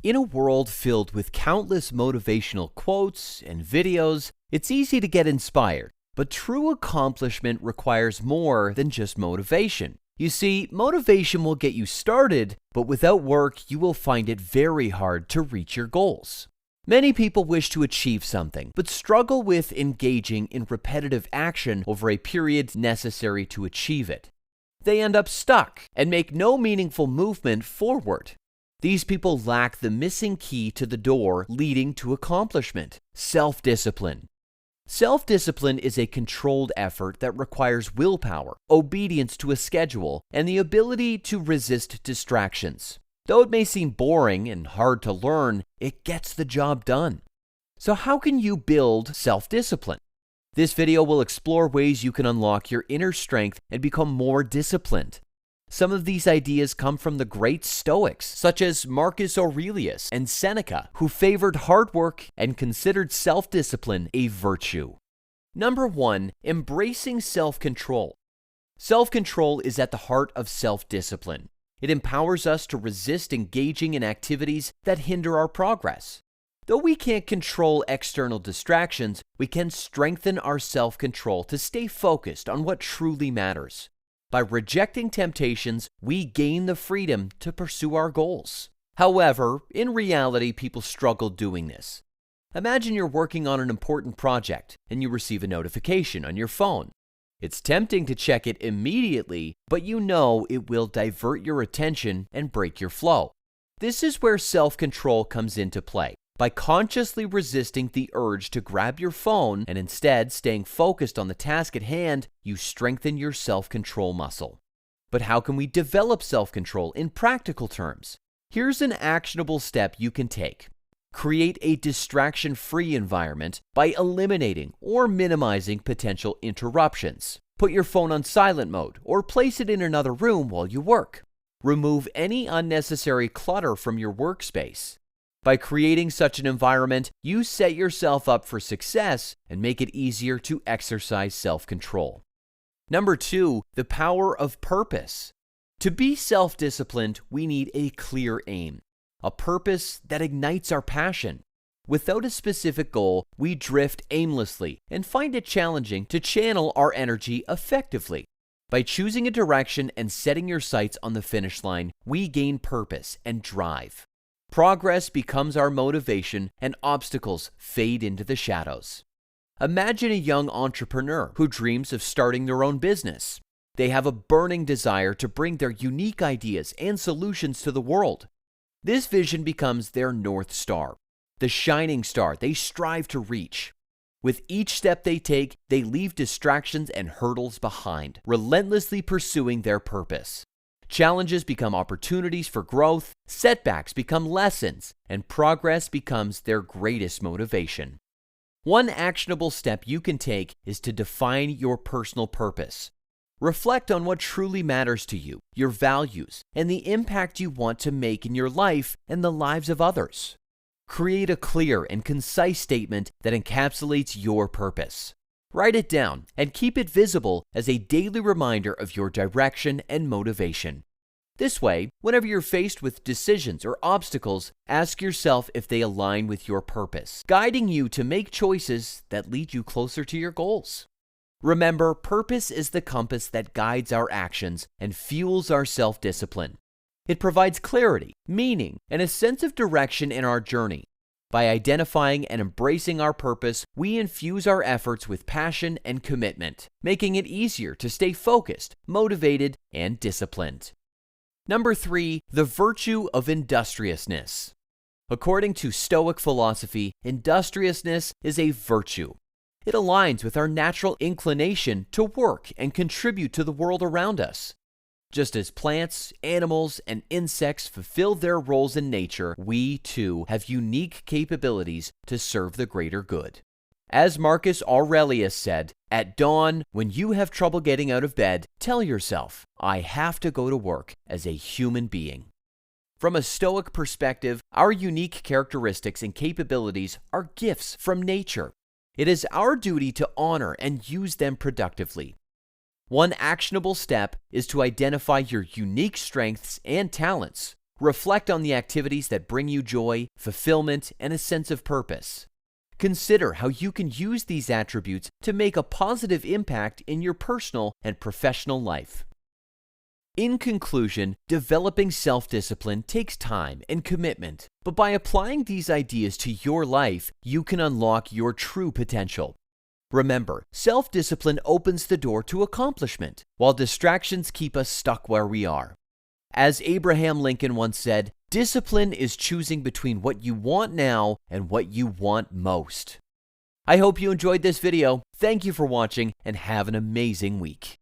In a world filled with countless motivational quotes and videos, it's easy to get inspired, but true accomplishment requires more than just motivation. You see, motivation will get you started, but without work, you will find it very hard to reach your goals. Many people wish to achieve something, but struggle with engaging in repetitive action over a period necessary to achieve it. They end up stuck and make no meaningful movement forward. These people lack the missing key to the door leading to accomplishment: self-discipline. Self-discipline is a controlled effort that requires willpower, obedience to a schedule, and the ability to resist distractions. Though it may seem boring and hard to learn, it gets the job done. So how can you build self-discipline? This video will explore ways you can unlock your inner strength and become more disciplined. Some of these ideas come from the great Stoics, such as Marcus Aurelius and Seneca, who favored hard work and considered self-discipline a virtue. Number 1, embracing self-control. Self-control is at the heart of self-discipline. It empowers us to resist engaging in activities that hinder our progress. Though we can't control external distractions, we can strengthen our self-control to stay focused on what truly matters. By rejecting temptations, we gain the freedom to pursue our goals. However, in reality, people struggle doing this. Imagine you're working on an important project and you receive a notification on your phone. It's tempting to check it immediately, but you know it will divert your attention and break your flow. This is where self-control comes into play. By consciously resisting the urge to grab your phone and instead staying focused on the task at hand, you strengthen your self-control muscle. But how can we develop self-control in practical terms? Here's an actionable step you can take. Create a distraction-free environment by eliminating or minimizing potential interruptions. Put your phone on silent mode or place it in another room while you work. Remove any unnecessary clutter from your workspace. By creating such an environment, you set yourself up for success and make it easier to exercise self-control. Number 2, the power of purpose. To be self-disciplined, we need a clear aim, a purpose that ignites our passion. Without a specific goal, we drift aimlessly and find it challenging to channel our energy effectively. By choosing a direction and setting your sights on the finish line, we gain purpose and drive. Progress becomes our motivation and obstacles fade into the shadows. Imagine a young entrepreneur who dreams of starting their own business. They have a burning desire to bring their unique ideas and solutions to the world. This vision becomes their North Star, the shining star they strive to reach. With each step they take, they leave distractions and hurdles behind, relentlessly pursuing their purpose. Challenges become opportunities for growth, setbacks become lessons, and progress becomes their greatest motivation. One actionable step you can take is to define your personal purpose. Reflect on what truly matters to you, your values, and the impact you want to make in your life and the lives of others. Create a clear and concise statement that encapsulates your purpose. Write it down and keep it visible as a daily reminder of your direction and motivation. This way, whenever you're faced with decisions or obstacles, ask yourself if they align with your purpose, guiding you to make choices that lead you closer to your goals. Remember, purpose is the compass that guides our actions and fuels our self-discipline. It provides clarity, meaning, and a sense of direction in our journey. By identifying and embracing our purpose, we infuse our efforts with passion and commitment, making it easier to stay focused, motivated, and disciplined. Number 3, the virtue of industriousness. According to Stoic philosophy, industriousness is a virtue. It aligns with our natural inclination to work and contribute to the world around us. Just as plants, animals, and insects fulfill their roles in nature, we too have unique capabilities to serve the greater good. As Marcus Aurelius said, "At dawn, when you have trouble getting out of bed, tell yourself, 'I have to go to work as a human being.'" From a Stoic perspective, our unique characteristics and capabilities are gifts from nature. It is our duty to honor and use them productively. One actionable step is to identify your unique strengths and talents. Reflect on the activities that bring you joy, fulfillment, and a sense of purpose. Consider how you can use these attributes to make a positive impact in your personal and professional life. In conclusion, developing self-discipline takes time and commitment, but by applying these ideas to your life, you can unlock your true potential. Remember, self-discipline opens the door to accomplishment, while distractions keep us stuck where we are. As Abraham Lincoln once said, discipline is choosing between what you want now and what you want most. I hope you enjoyed this video. Thank you for watching and have an amazing week.